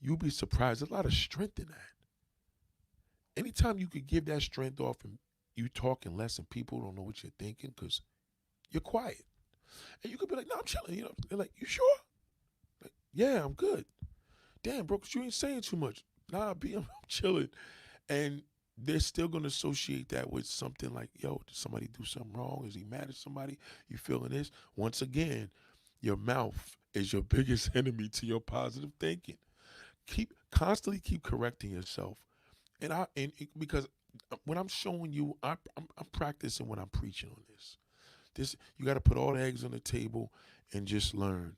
you'll be surprised. There's a lot of strength in that. Anytime you could give that strength off and you talking less and people don't know what you're thinking because you're quiet. And you could be like, no, I'm chilling. They're like, you sure? Like, yeah, I'm good. Damn, bro, 'cause you ain't saying too much. Nah, I'm chilling. And they're still going to associate that with something like, yo, did somebody do something wrong? Is he mad at somebody? You feeling this? Once again, your mouth is your biggest enemy to your positive thinking. Constantly keep correcting yourself. And because What I'm showing you, I'm practicing what I'm preaching on this. This you got to put all the eggs on the table and just learn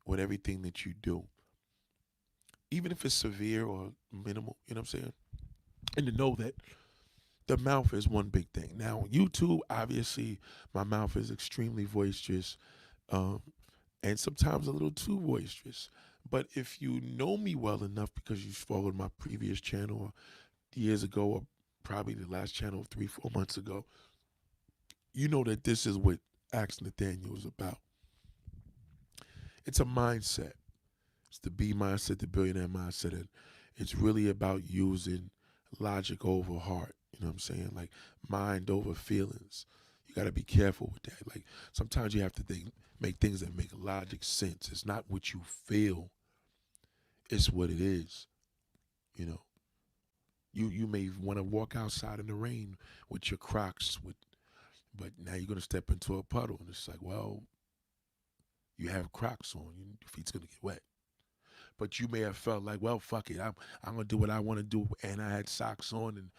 with everything that you do, even if it's severe or minimal. You know what I'm saying? And to know that the mouth is one big thing. Now, YouTube, obviously, my mouth is extremely boisterous, um, and sometimes a little too boisterous. But if you know me well enough because you followed my previous channel years ago, or probably the last channel 3, 4 months ago, you know that this is what Ask Nathaniel is about. It's a mindset. It's the B mindset, the billionaire mindset. And it's really about using logic over heart. You know what I'm saying? Like mind over feelings. You got to be careful with that. Like sometimes you have to make things that make logic sense. It's not what you feel, it's what it is. You know, you may want to walk outside in the rain with your Crocs, but now you're gonna step into a puddle, and it's like, well, you have Crocs on, your feet's gonna get wet. But you may have felt like, well, fuck it, I'm gonna do what I want to do, and I had socks on, and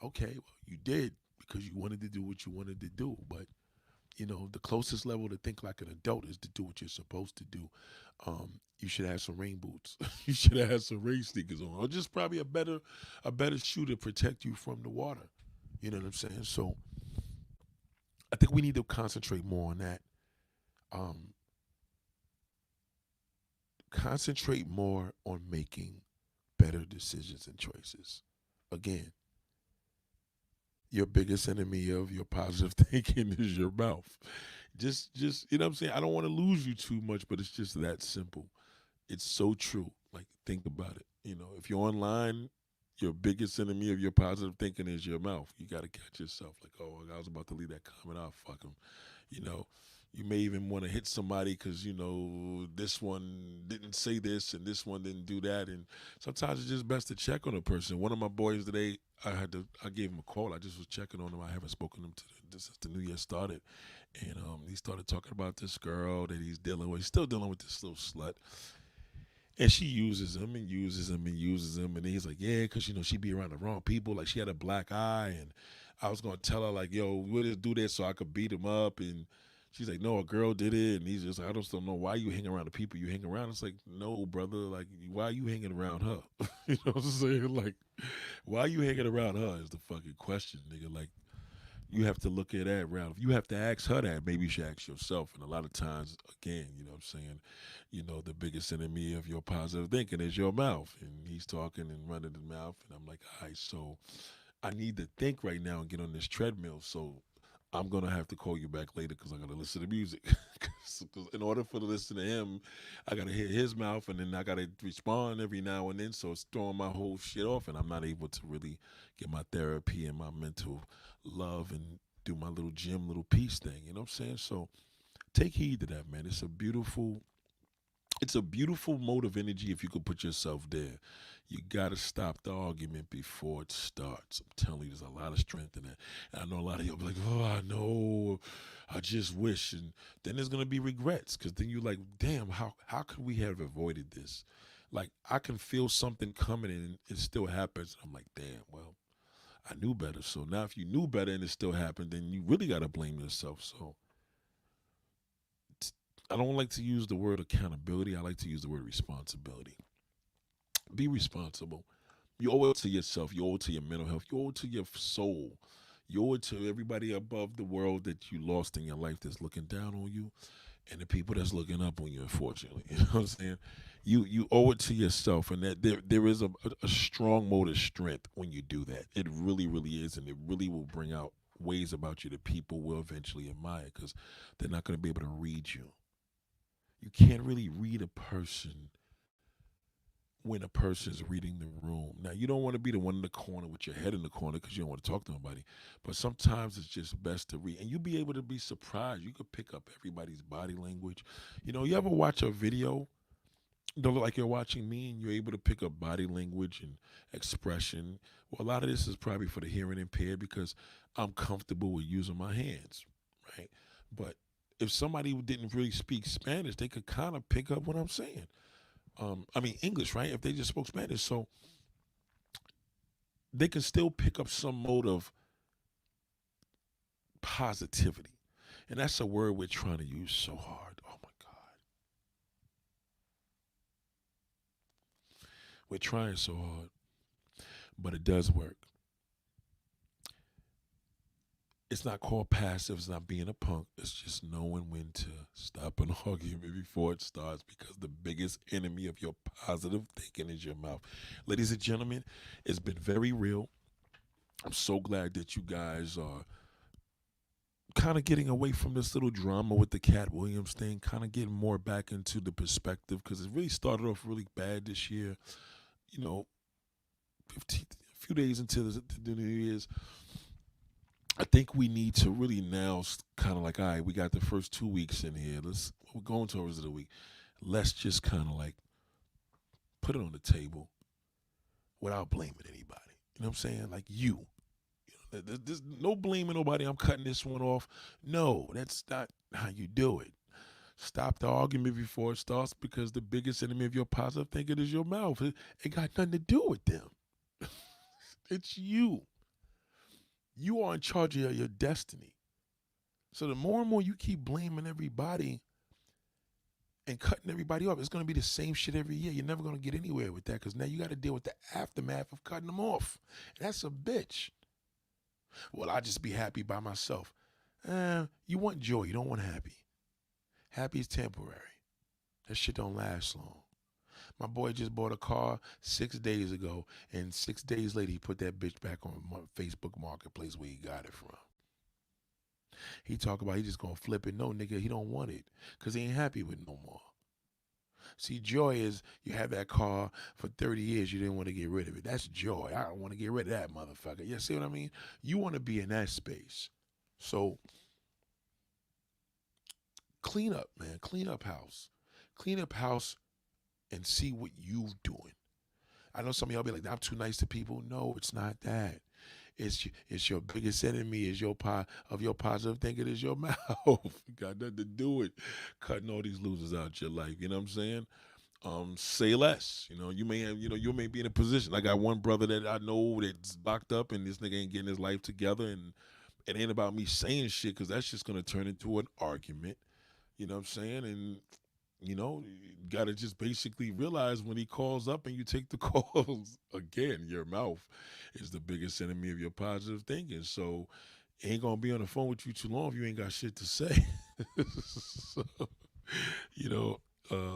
okay, well, you did because you wanted to do what you wanted to do. But the closest level to think like an adult is to do what you're supposed to do. You should have some rain boots. You should have had some rain sneakers on, or just probably a better shoe to protect you from the water. You know what I'm saying? So I think we need to concentrate more on that. Um, Concentrate more on making better decisions and choices. Again, your biggest enemy of your positive thinking is your mouth. Just you know what I'm saying? I don't want to lose you too much, but it's just that simple. It's so true. Like think about it. If you're online, your biggest enemy of your positive thinking is your mouth. You got to catch yourself. Like, oh, I was about to leave that comment out. Fuck him. You know, you may even want to hit somebody because this one didn't say this and this one didn't do that. And sometimes it's just best to check on a person. One of my boys today, I gave him a call. I just was checking on him. I haven't spoken to him since the new year started, and he started talking about this girl that he's dealing with. He's still dealing with this little slut, and she uses him and uses him and uses him. And he's like, yeah, because, she be around the wrong people. Like, she had a black eye. And I was going to tell her, like, yo, we'll just do this so I could beat him up. And she's like, no, a girl did it. And he's just like, I just don't know why you hang around the people you hang around. It's like, no, brother. Like, why are you hanging around her? You know what I'm saying? Like, why are you hanging around her is the fucking question, nigga. Like, you have to look at that round. If you have to ask her that, maybe you should ask yourself. And a lot of times, again, what I'm saying, the biggest enemy of your positive thinking is your mouth. And he's talking and running his mouth. And I'm like, all right, so I need to think right now and get on this treadmill. So I'm gonna have to call you back later because I gotta listen to music. 'Cause in order for to listen to him, I gotta hear his mouth, and then I gotta respond every now and then. So it's throwing my whole shit off, and I'm not able to really get my therapy and my mental love and do my little gym, little peace thing. You know what I'm saying? So take heed to that, man. It's a beautiful mode of energy if you could put yourself there. You gotta stop the argument before it starts. I'm telling you, there's a lot of strength in that. And I know a lot of you will be like, oh, I know, I just wish. And then there's gonna be regrets because then you're like, damn, how could we have avoided this? Like I can feel something coming and it still happens. I'm like, damn, well, I knew better. So now if you knew better and it still happened, then you really gotta blame yourself. So I don't like to use the word accountability. I like to use the word responsibility. Be responsible. You owe it to yourself. You owe it to your mental health. You owe it to your soul. You owe it to everybody above the world that you lost in your life that's looking down on you and the people that's looking up on you, unfortunately. You know what I'm saying? You owe it to yourself, and that there is a strong mode of strength when you do that. It really, really is, and it really will bring out ways about you that people will eventually admire because they're not going to be able to read you. You can't really read a person when a person's reading the room. Now, you don't want to be the one in the corner with your head in the corner because you don't want to talk to nobody. But sometimes it's just best to read. And you'll be able to be surprised. You could pick up everybody's body language. You ever watch a video, don't look like you're watching me, and you're able to pick up body language and expression? Well, a lot of this is probably for the hearing impaired because I'm comfortable with using my hands, right? But if somebody who didn't really speak Spanish, they could kind of pick up what I'm saying. I mean English, right? If they just spoke Spanish. So they can still pick up some mode of positivity. And that's a word we're trying to use so hard. Oh my God. We're trying so hard, but it does work. It's not called passive. It's not being a punk. It's just knowing when to stop an argument before it starts, because the biggest enemy of your positive thinking is your mouth. Ladies and gentlemen, it's been very real. I'm so glad that you guys are kind of getting away from this little drama with the Cat Williams thing, kind of getting more back into the perspective, because it really started off really bad this year. You know, 15, a few days into the New Year's, I think we need to really now kind of like, all right, we got the first 2 weeks in here. We're going towards the week. Let's just kind of like put it on the table without blaming anybody. You know what I'm saying? Like you. There's no blaming nobody. I'm cutting this one off. No, that's not how you do it. Stop the argument before it starts, because the biggest enemy of your positive thinking is your mouth. It got nothing to do with them. It's you. You are in charge of your destiny. So the more and more you keep blaming everybody and cutting everybody off, it's going to be the same shit every year. You're never going to get anywhere with that, because now you got to deal with the aftermath of cutting them off. And that's a bitch. Well, I'll just be happy by myself. You want joy. You don't want happy. Happy is temporary. That shit don't last long. My boy just bought a car 6 days ago, and 6 days later he put that bitch back on Facebook Marketplace where he got it from. He talk about he just gonna flip it. No, nigga, he don't want it, because he ain't happy with it no more. See, joy is you have that car for 30 years, you didn't want to get rid of it. That's joy. I don't want to get rid of that motherfucker. You see what I mean? You want to be in that space. So clean up, man. Clean up house. Clean up house and see what you doing. I know some of y'all be like, I'm too nice to people. No, it's not that. It's your biggest enemy is of your positive thinking is your mouth. Got nothing to do with cutting all these losers out your life. You know what I'm saying? Say less. You may be in a position. I got one brother that I know that's locked up, and this nigga ain't getting his life together, and it ain't about me saying shit, because that's just gonna turn into an argument. You know what I'm saying? And you got to just basically realize when he calls up and you take the calls, again, your mouth is the biggest enemy of your positive thinking. So ain't going to be on the phone with you too long if you ain't got shit to say. So, you know,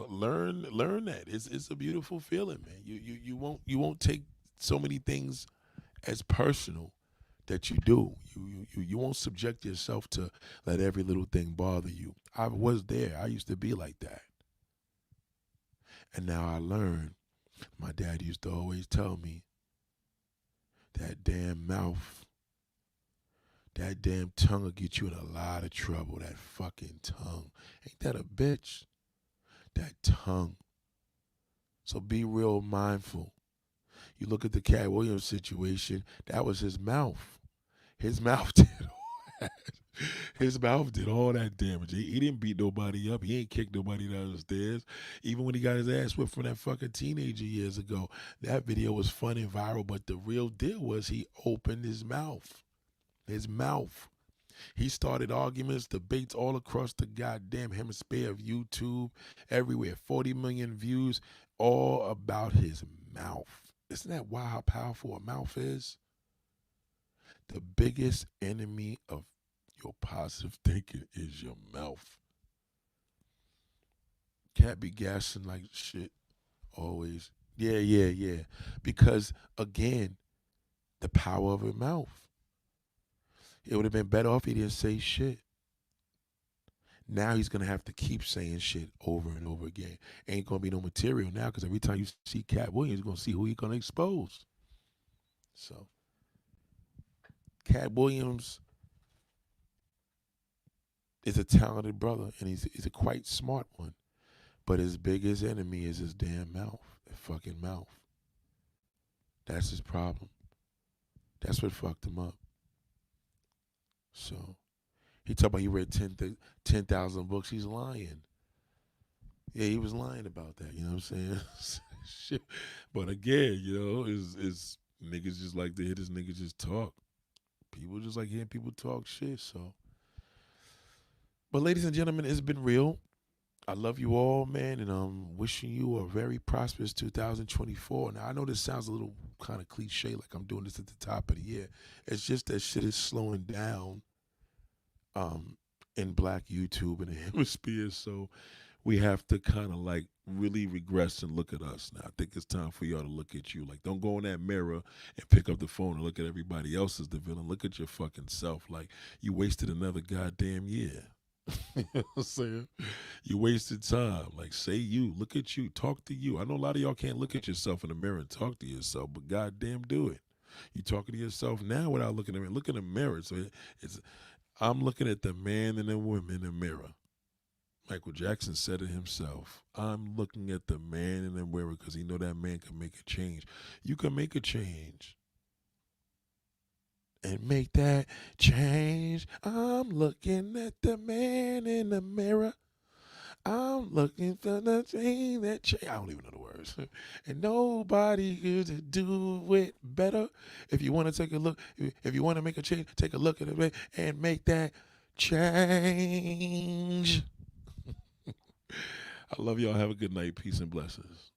learn that. It's a beautiful feeling, man. You won't take so many things as personal that you do. You won't subject yourself to let every little thing bother you. I was there. I used to be like that. And now I learned. My dad used to always tell me, that damn mouth, that damn tongue will get you in a lot of trouble. That fucking tongue. Ain't that a bitch? That tongue. So be real mindful. You look at the Cat Williams situation, that was his mouth. His mouth did all that. His mouth did all that damage. He didn't beat nobody up. He ain't kicked nobody down the stairs. Even when he got his ass whipped from that fucking teenager years ago, that video was fun and viral. But the real deal was he opened his mouth. His mouth. He started arguments, debates all across the goddamn hemisphere of YouTube, everywhere. 40 million views, all about his mouth. Isn't that wild how powerful a mouth is? The biggest enemy of your positive thinking is your mouth. Can't be gassing like shit always. Yeah. Because again, the power of a mouth. It would have been better off he didn't say shit. Now he's gonna have to keep saying shit over and over again. Ain't gonna be no material now, because every time you see Cat Williams, you're gonna see who he's gonna expose. So Cat Williams is a talented brother, and he's a quite smart one. But his biggest enemy is his damn mouth. That fucking mouth. That's his problem. That's what fucked him up. So he talked about he read 10,000 books. He's lying. Yeah, he was lying about that. You know what I'm saying? Shit. But again, is Niggas just like to hear this nigga just talk. People just like hearing people talk shit. So, but ladies and gentlemen, it's been real. I love you all, man, and I'm wishing you a very prosperous 2024. Now, I know this sounds a little kind of cliche, like I'm doing this at the top of the year. It's just that shit is slowing down um, in Black YouTube and the hemisphere, so we have to kind of like really regress and look at us now. I think it's time for y'all to look at you. Like, don't go in that mirror and pick up the phone and look at everybody else as the villain. Look at your fucking self. Like, you wasted another goddamn year. You know what I'm saying? You wasted time. Like, say you. Look at you. Talk to you. I know a lot of y'all can't look at yourself in the mirror and talk to yourself, but goddamn, do it. You talking to yourself now without looking at me. Look in the mirror. So it's I'm looking at the man and the woman in the mirror. Michael Jackson said it himself. I'm looking at the man in the mirror because he know that man can make a change. You can make a change and make that change. I'm looking at the man in the mirror. I'm looking for the thing that change. I don't even know the words. And nobody could do it better. If you want to take a look, if you want to make a change, take a look at it and make that change. I love y'all. Have a good night. Peace and blessings.